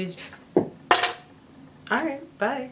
Alright, bye.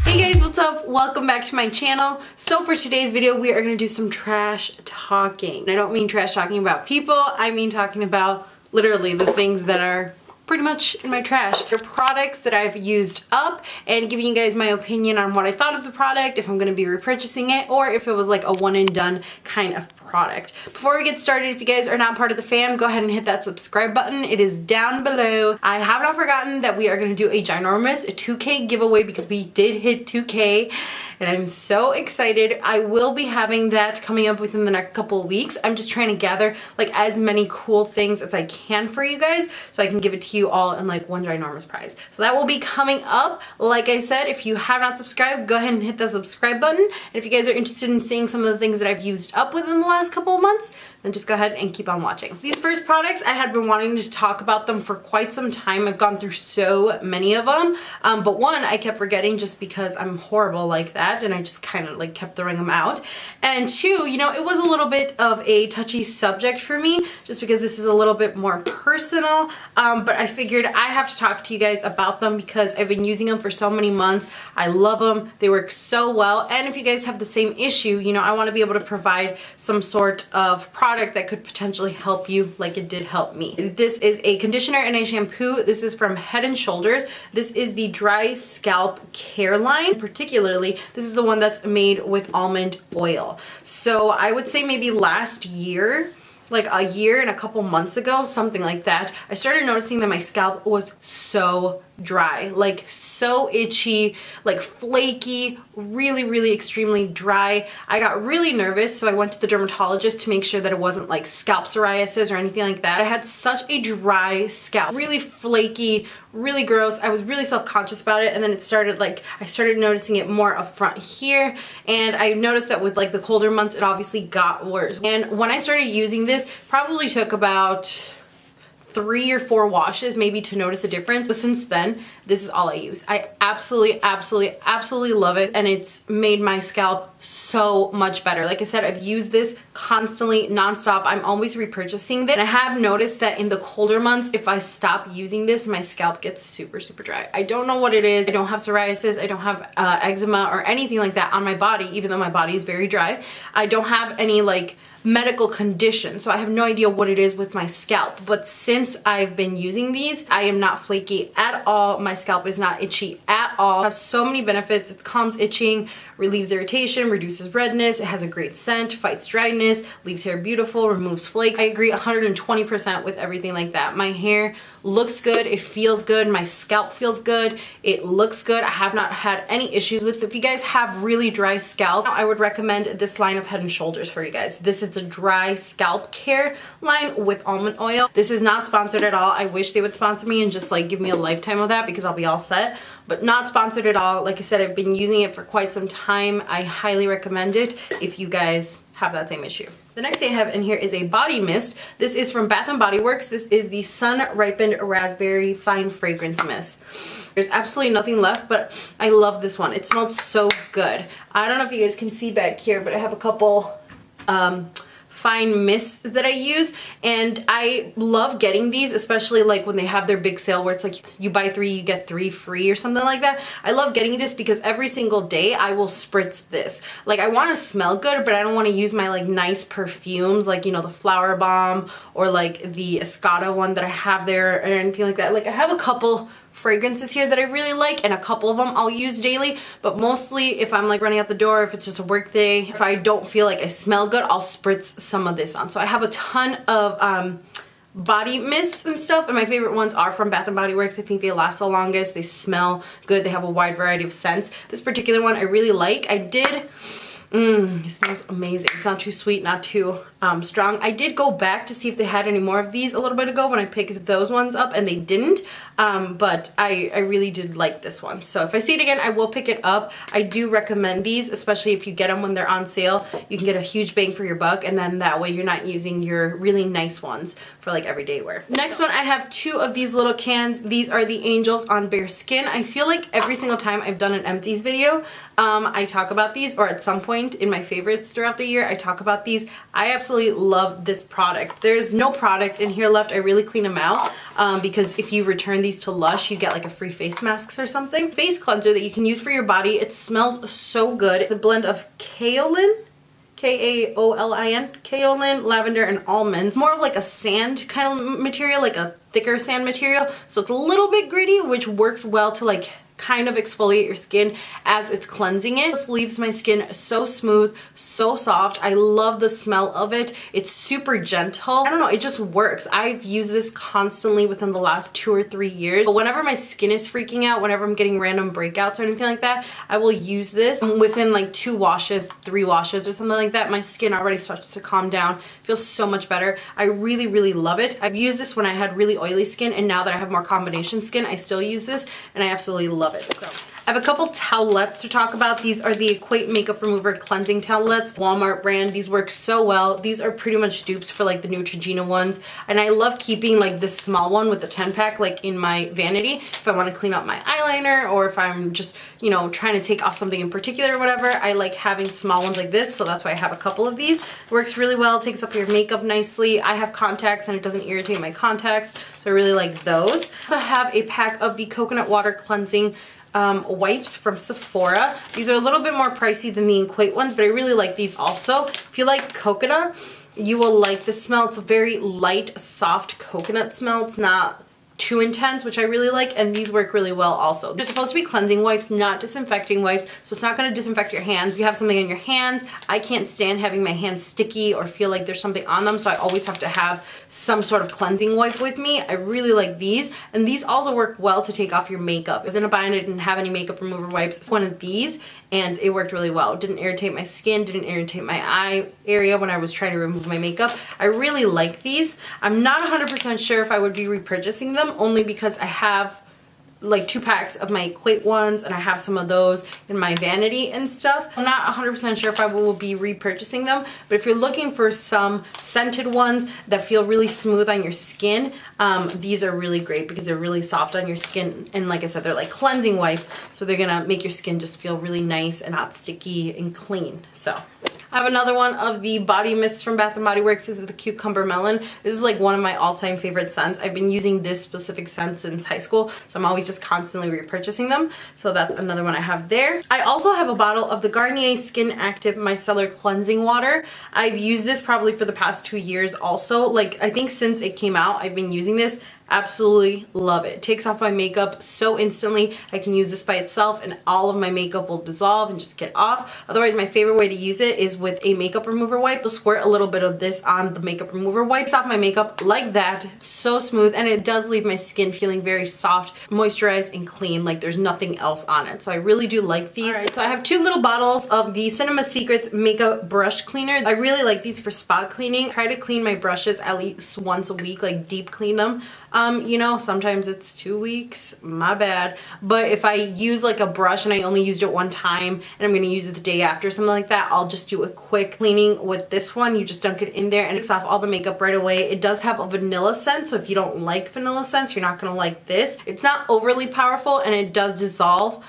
Hey guys, what's up? Welcome back to my channel. So for today's video, we are going to do some trash talking. I don't mean trash talking about people, I mean talking about literally the things that are pretty much in my trash. They're products that I've used up and giving you guys my opinion on what I thought of the product, if I'm going to be repurchasing it, or if it was like a one and done kind of product. Before we get started, if you guys are not part of the fam, go ahead and hit that subscribe button. It is down below. I have not forgotten that we are going to do a ginormous 2K giveaway because we did hit 2K. And I'm so excited. I will be having that coming up within the next couple of weeks. I'm just trying to gather like as many cool things as I can for you guys so I can give it to you all in like one ginormous prize. So that will be coming up. Like I said, if you have not subscribed, go ahead and hit the subscribe button. And if you guys are interested in seeing some of the things that I've used up within the last couple of months, then just go ahead and keep on watching. These first products, I had been wanting to talk about them for quite some time. I've gone through so many of them. But one, I kept forgetting just because I'm horrible like that. And I just kind of like kept throwing them out. And two, you know, it was a little bit of a touchy subject for me just because this is a little bit more personal. But I figured I have to talk to you guys about them because I've been using them for so many months. I love them. They work so well. And if you guys have the same issue, you know, I want to be able to provide some sort of product that could potentially help you like it did help me. This is a conditioner and a shampoo. This is from Head and Shoulders. This is the dry scalp care line. Particularly, this is the one that's made with almond oil. So I would say maybe last year, like a year and a couple months ago, something like that, I started noticing that my scalp was so dry, like so itchy, like flaky, really extremely dry. I got really nervous, so I went to the dermatologist to make sure that it wasn't like scalp psoriasis or anything like that. I had such a dry scalp, really flaky, really gross. I was really self-conscious about it, and then it started like, I started noticing it more up front here, and I noticed that with like the colder months, it obviously got worse. And when I started using this, probably took about 3 or 4 washes maybe to notice a difference, but since then this is all I use. I absolutely love it, and it's made my scalp so much better. Like I said, I've used this constantly, nonstop. I'm always repurchasing this, and I have noticed that in the colder months, if I stop using this, my scalp gets super dry. I don't know what it is. I don't have psoriasis, I don't have eczema or anything like that on my body, even though my body is very dry. I don't have any like medical condition, so I have no idea what it is with my scalp. But since I've been using these, I am not flaky at all. My scalp is not itchy at all. It has so many benefits. It calms itching, relieves irritation, reduces redness, it has a great scent, fights dryness, leaves hair beautiful, removes flakes. I agree 120% with everything like that. My hair looks good, it feels good, my scalp feels good, it looks good. I have not had any issues with it. If you guys have really dry scalp, I would recommend this line of Head and Shoulders for you guys. This is a dry scalp care line with almond oil. This is not sponsored at all. I wish they would sponsor me and just like give me a lifetime of that because I'll be all set, but not sponsored at all. Like I said, I've been using it for quite some time. I highly recommend it if you guys have that same issue. The next thing I have in here is a body mist. This is from Bath & Body Works. This is the Sun Ripened Raspberry Fine Fragrance Mist. There's absolutely nothing left, but I love this one. It smells so good. I don't know if you guys can see back here, but I have a couple fine mists that I use, and I love getting these, especially like when they have their big sale where it's like you buy 3 you get 3 free or something like that. I love getting this because every single day I will spritz this. Like I want to smell good, but I don't want to use my like nice perfumes like, you know, the Flower Bomb or like the Escada one that I have there or anything like that. Like I have a couple fragrances here that I really like, and a couple of them I'll use daily, but mostly if I'm like running out the door, if it's just a work day, if I don't feel like I smell good, I'll spritz some of this on. So I have a ton of body mists and stuff, and my favorite ones are from Bath & Body Works. I think they last the longest, they smell good, they have a wide variety of scents. This particular one I really like. I did it smells amazing. It's not too sweet, not too strong. I did go back to see if they had any more of these a little bit ago when I picked those ones up, and they didn't. But I really did like this one. So if I see it again, I will pick it up. I do recommend these, especially if you get them when they're on sale. You can get a huge bang for your buck, and then that way you're not using your really nice ones for like everyday wear. Next one, I have 2 of these little cans. These are the Angels on Bare Skin. I feel like every single time I've done an Empties video, I talk about these, or at some point in my favorites throughout the year, I talk about these. I absolutely absolutely love this product. There's no product in here left. I really clean them out because if you return these to Lush, you get like a free face masks or something. Face cleanser that you can use for your body. It smells so good. It's a blend of kaolin, K-A-O-L-I-N, kaolin, lavender, and almonds. More of like a sand kind of material, like a thicker sand material. So it's a little bit gritty, which works well to like kind of exfoliate your skin as it's cleansing it. This leaves my skin so smooth, so soft. I love the smell of it. It's super gentle. I don't know, it just works. I've used this constantly within the last 2 or 3 years. But whenever my skin is freaking out, whenever I'm getting random breakouts or anything like that, I will use this. Within like 2 washes, 3 washes or something like that, my skin already starts to calm down. Feels so much better. I really, really love it. I've used this when I had really oily skin, and now that I have more combination skin, I still use this and I absolutely love it. So I have a couple towelettes to talk about. These are the Equate Makeup Remover Cleansing Towelettes, Walmart brand. These work so well. These are pretty much dupes for like the Neutrogena ones. And I love keeping like this small one with the 10-pack like in my vanity if I want to clean up my eyeliner, or if I'm just, you know, trying to take off something in particular or whatever. I like having small ones like this, so that's why I have a couple of these. Works really well, takes up your makeup nicely. I have contacts and it doesn't irritate my contacts, so I really like those. I also have a pack of the Coconut Water Cleansing wipes from Sephora. These are a little bit more pricey than the Equate ones, but I really like these also. If you like coconut, you will like the smell. It's a very light, soft coconut smell. It's not too intense, which I really like, and these work really well also. They're supposed to be cleansing wipes, not disinfecting wipes, so it's not going to disinfect your hands. If you have something in your hands, I can't stand having my hands sticky or feel like there's something on them, so I always have to have some sort of cleansing wipe with me. I really like these, and these also work well to take off your makeup. I was in a bind, I didn't have any makeup remover wipes. It's one of these, and it worked really well. It didn't irritate my skin, didn't irritate my eye area when I was trying to remove my makeup. I really like these. I'm not 100% sure if I would be repurchasing them, only because I have like 2 packs of my Equate ones, and I have some of those in my vanity and stuff. I'm not 100% sure if I will be repurchasing them, but if you're looking for some scented ones that feel really smooth on your skin, these are really great because they're really soft on your skin, and like I said, they're like cleansing wipes, so they're gonna make your skin just feel really nice and not sticky and clean. So I have another one of the body mists from Bath & Body Works. This is the Cucumber Melon. This is like one of my all-time favorite scents. I've been using this specific scent since high school, so I'm always just constantly repurchasing them. So that's another one I have there. I also have a bottle of the Garnier Skin Active Micellar Cleansing Water. I've used this probably for the past 2 years also. Like, I think since it came out, I've been using this. Absolutely love it. It takes off my makeup so instantly. I can use this by itself and all of my makeup will dissolve and just get off. Otherwise, my favorite way to use it is with a makeup remover wipe. I'll squirt a little bit of this on the makeup remover, wipes off my makeup like that. So smooth, and it does leave my skin feeling very soft, moisturized, and clean, like there's nothing else on it. So I really do like these. Alright, so I have 2 little bottles of the Cinema Secrets Makeup Brush Cleaner. I really like these for spot cleaning. I try to clean my brushes at least once a week, like deep clean them. You know, sometimes it's 2 weeks, my bad. But if I use like a brush and I only used it one time and I'm gonna use it the day after, something like that, I'll just do a quick cleaning with this one. You just dunk it in there and it takes off all the makeup right away. It does have a vanilla scent, so if you don't like vanilla scents, you're not gonna like this. It's not overly powerful and it does dissolve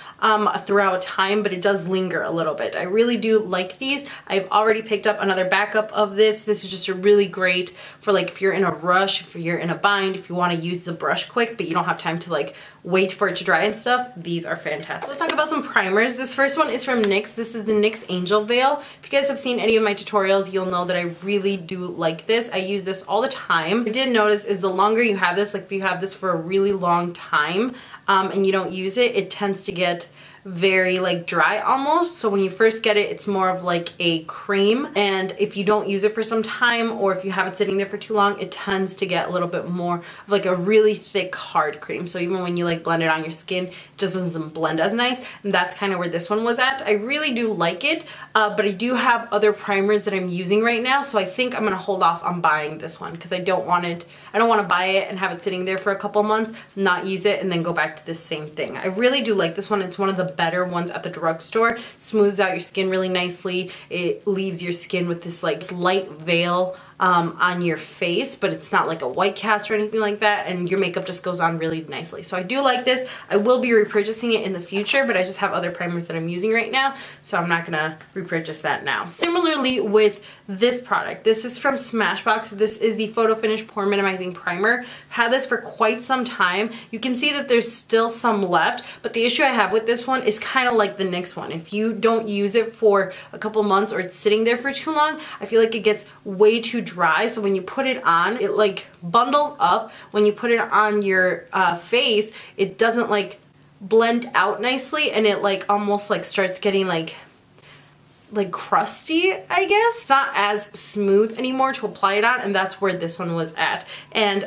throughout time, but it does linger a little bit. I really do like these. I've already picked up another backup of this. This is just a really great for like if you're in a rush, if you're in a bind, if you want to use the brush quick but you don't have time to like wait for it to dry and stuff. These are fantastic. Let's talk about some primers. This first one is from NYX. This is the NYX Angel Veil. If you guys have seen any of my tutorials, you'll know that I really do like this. I use this all the time. I did notice is the longer you have this, like if you have this for a really long time and you don't use it, it tends to get very like dry almost. So when you first get it, it's more of like a cream, and if you don't use it for some time or if you have it sitting there for too long, it tends to get a little bit more of like a really thick hard cream. So even when you like blend it on your skin, it just doesn't blend as nice, and that's kind of where this one was at. I really do like it, but I do have other primers that I'm using right now, so I think I'm gonna hold off on buying this one because I don't want to buy it and have it sitting there for a couple months, not use it, and then go back to this same thing. I really do like this one. It's one of the better ones at the drugstore. Smooths out your skin really nicely. It leaves your skin with this like light veil on your face, but it's not like a white cast or anything like that, and your makeup just goes on really nicely. So I do like this. I will be repurchasing it in the future, but I just have other primers that I'm using right now, so I'm not gonna repurchase that now. Similarly with this product, this is from Smashbox. This is the Photo Finish Pore Minimizing Primer. Had this for quite some time. You can see that there's still some left, but the issue I have with this one is kind of like the NYX one. If you don't use it for a couple months or it's sitting there for too long, I feel like it gets way too dry. So when you put it on, it like bundles up. When you put it on your face, it doesn't like blend out nicely, and it like almost like starts getting like crusty, I guess. It's not as smooth anymore to apply it on, and that's where this one was at. And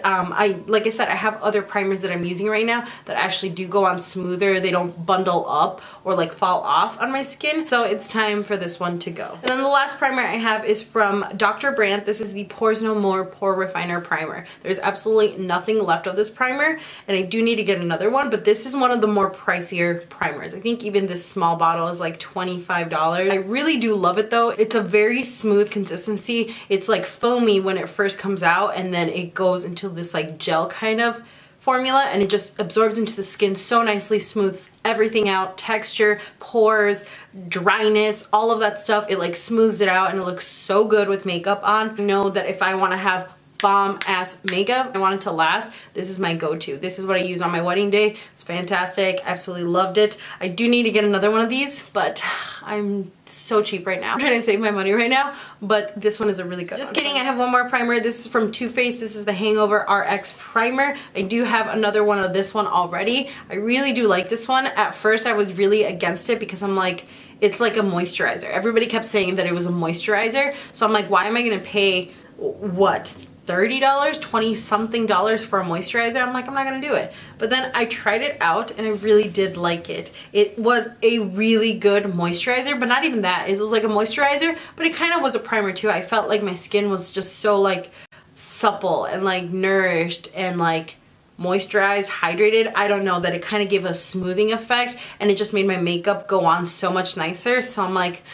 like I said, I have other primers that I'm using right now that actually do go on smoother. They don't bundle up or like fall off on my skin. So it's time for this one to go. And then the last primer I have is from Dr. Brandt. This is the Pores No More Pore Refiner Primer. There's absolutely nothing left of this primer, and I do need to get another one, but this is one of the more pricier primers. I think even this small bottle is like $25. I really do love it though. It's a very smooth consistency. It's like foamy when it first comes out, and then it goes into this like gel kind of formula, and it just absorbs into the skin so nicely, smooths everything out, texture, pores, dryness, all of that stuff. It like smooths it out, and it looks so good with makeup on. I know that if I want to have bomb ass makeup, I want it to last, this is my go-to. This is what I use on my wedding day. It's fantastic. Absolutely loved it. I do need to get another one of these, but I'm so cheap right now. I'm trying to save my money right now, but this one is a really good one. Just kidding, I have one more primer. This is from Too Faced. This is the Hangover RX Primer. I do have another one of this one already. I really do like this one. At first I was really against it because I'm like, it's like a moisturizer. Everybody kept saying that it was a moisturizer, so I'm like, why am I gonna pay, what, $30, 20 something dollars for a moisturizer? I'm like, I'm not gonna do it. But then I tried it out and I really did like it. It was a really good moisturizer, but not even that. It was like a moisturizer, but it kind of was a primer too. I felt like my skin was just so like supple and like nourished and like moisturized, hydrated. I don't know, that it kind of gave a smoothing effect, and it just made my makeup go on so much nicer. So I'm like,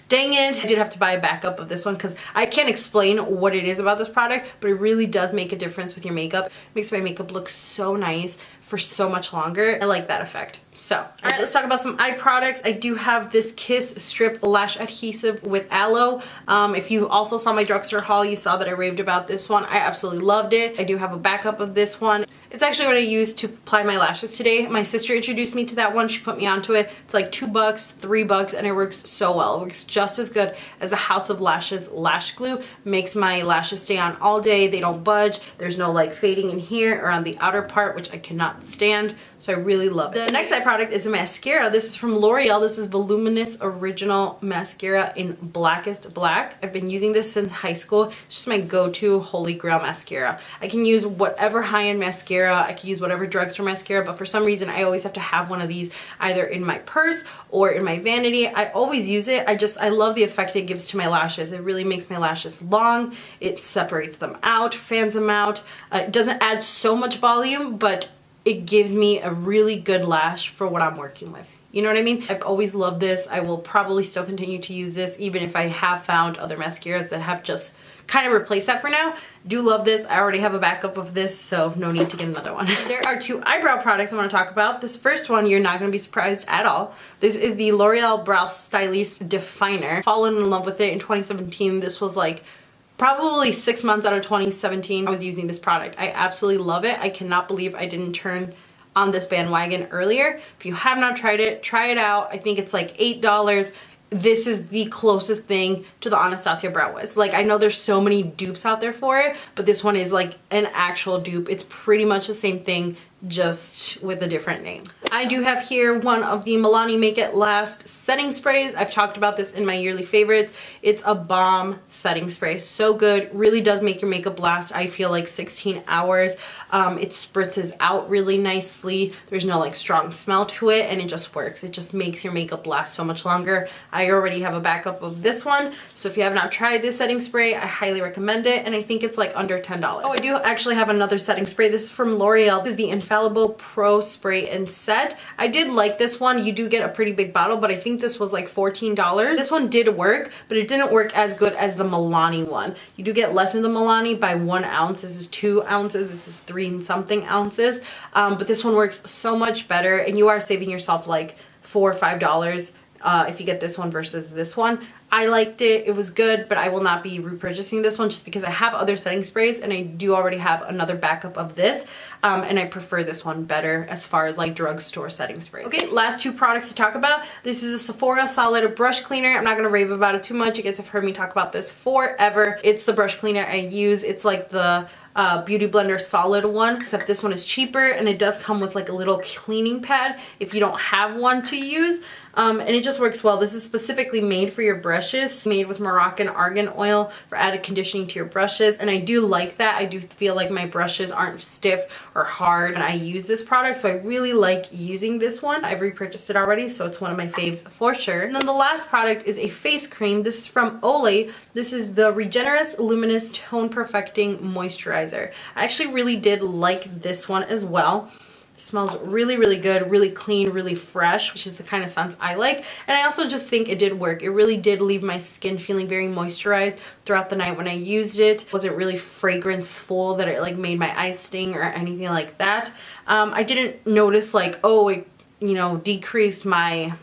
dang it. I did have to buy a backup of this one because I can't explain what it is about this product, but it really does make a difference with your makeup. It makes my makeup look so nice for so much longer. I like that effect. So, all right, let's talk about some eye products. I do have this Kiss Strip Lash Adhesive with Aloe. If you also saw my drugstore haul, you saw that I raved about this one. I absolutely loved it. I do have a backup of this one. It's actually what I used to apply my lashes today. My sister introduced me to that one. She put me onto it. It's like $2, $3, and it works so well. It works just as good as the House of Lashes lash glue. Makes my lashes stay on all day. They don't budge. There's no like fading in here or on the outer part, which I cannot stand. So I really love it. The next eye product is a mascara. This is from L'Oreal. This is Voluminous Original Mascara in Blackest Black. I've been using this since high school. It's just my go-to holy grail mascara. I can use whatever high-end mascara. I can use whatever drugstore mascara, but for some reason I always have to have one of these either in my purse or in my vanity. I always use it. I love the effect it gives to my lashes. It really makes my lashes long. It separates them out, fans them out. It doesn't add so much volume, but it gives me a really good lash for what I'm working with. You know what I mean? I've always loved this. I will probably still continue to use this even if I have found other mascaras that have just kind of replaced that for now. Do love this. I already have a backup of this, so no need to get another one. There are two eyebrow products I want to talk about. This first one, you're not going to be surprised at all. This is the L'Oreal Brow Styliste Definer. Fallen in love with it in 2017. This was like probably 6 months out of 2017 I was using this product. I absolutely love it. I cannot believe I didn't turn on this bandwagon earlier. If you have not tried it, try it out. I think it's like $8. This is the closest thing to the Anastasia Brow Wiz. Like, I know there's so many dupes out there for it, but this one is like an actual dupe. It's pretty much the same thing, just with a different name. I do have here one of the Milani Make It Last setting sprays. I've talked about this in my yearly favorites. It's a bomb setting spray. So good. Really does make your makeup last, I feel like 16 hours. It spritzes out really nicely. There's no like strong smell to it, and it just works. It just makes your makeup last so much longer. I already have a backup of this one, so if you have not tried this setting spray, I highly recommend it, and I think it's like under $10. Oh, I do actually have another setting spray. This is from L'Oreal. This is the Infallible Pro Spray and Set. I did like this one. You do get a pretty big bottle, but I think this was like $14. This one did work, but it didn't work as good as the Milani one. You do get less in the Milani by 1 ounce. This is 2 ounces. This is 3 and something ounces. But this one works so much better, and you are saving yourself like $4 or $5 if you get this one versus this one. I liked it. It was good, but I will not be repurchasing this one just because I have other setting sprays and I do already have another backup of this. And I prefer this one better as far as like drugstore setting sprays. Okay, last 2 products to talk about. This is a Sephora Solid Brush Cleaner. I'm not going to rave about it too much. You guys have heard me talk about this forever. It's the brush cleaner I use. It's like the Beauty Blender Solid one, except this one is cheaper and it does come with like a little cleaning pad if you don't have one to use. And it just works well. This is specifically made for your brushes, made with Moroccan argan oil for added conditioning to your brushes. And I do like that. I do feel like my brushes aren't stiff or hard when I use this product. So I really like using this one. I've repurchased it already, so it's one of my faves for sure. And then the last product is a face cream. This is from Olay. This is the Regenerist Luminous Tone Perfecting Moisturizer. I actually really did like this one as well. It smells really, really good, really clean, really fresh, which is the kind of scents I like. And I also just think it did work. It really did leave my skin feeling very moisturized throughout the night when I used it. It wasn't really fragrance-full that it like made my eyes sting or anything like that. I didn't notice like, oh, it, you know, decreased my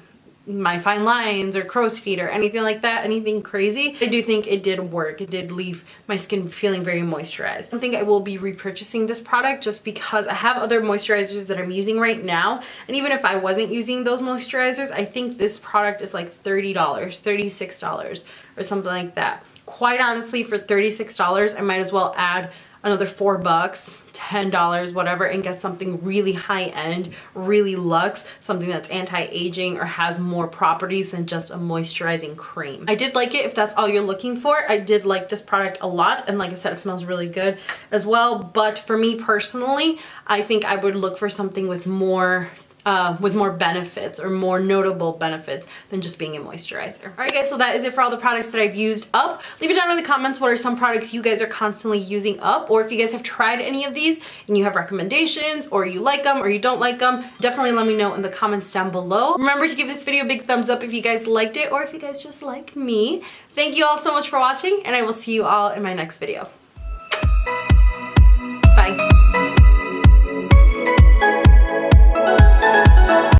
fine lines or crow's feet or anything like that, anything crazy. I do think it did work. It did leave my skin feeling very moisturized. I think I will be repurchasing this product just because I have other moisturizers that I'm using right now. And even if I wasn't using those moisturizers, I think this product is like $30, $36 or something like that. Quite honestly, for $36, I might as well add another $4, $10, whatever, and get something really high-end, really luxe, something that's anti-aging or has more properties than just a moisturizing cream. I did like it if that's all you're looking for. I did like this product a lot, and like I said, it smells really good as well. But for me personally, I think I would look for something with more benefits or more notable benefits than just being a moisturizer. All right guys, so that is it for all the products that I've used up. Leave it down in the comments what are some products you guys are constantly using up, or if you guys have tried any of these and you have recommendations, or you like them or you don't like them, definitely let me know in the comments down below. Remember to give this video a big thumbs up if you guys liked it or if you guys just like me. Thank you all so much for watching, and I will see you all in my next video.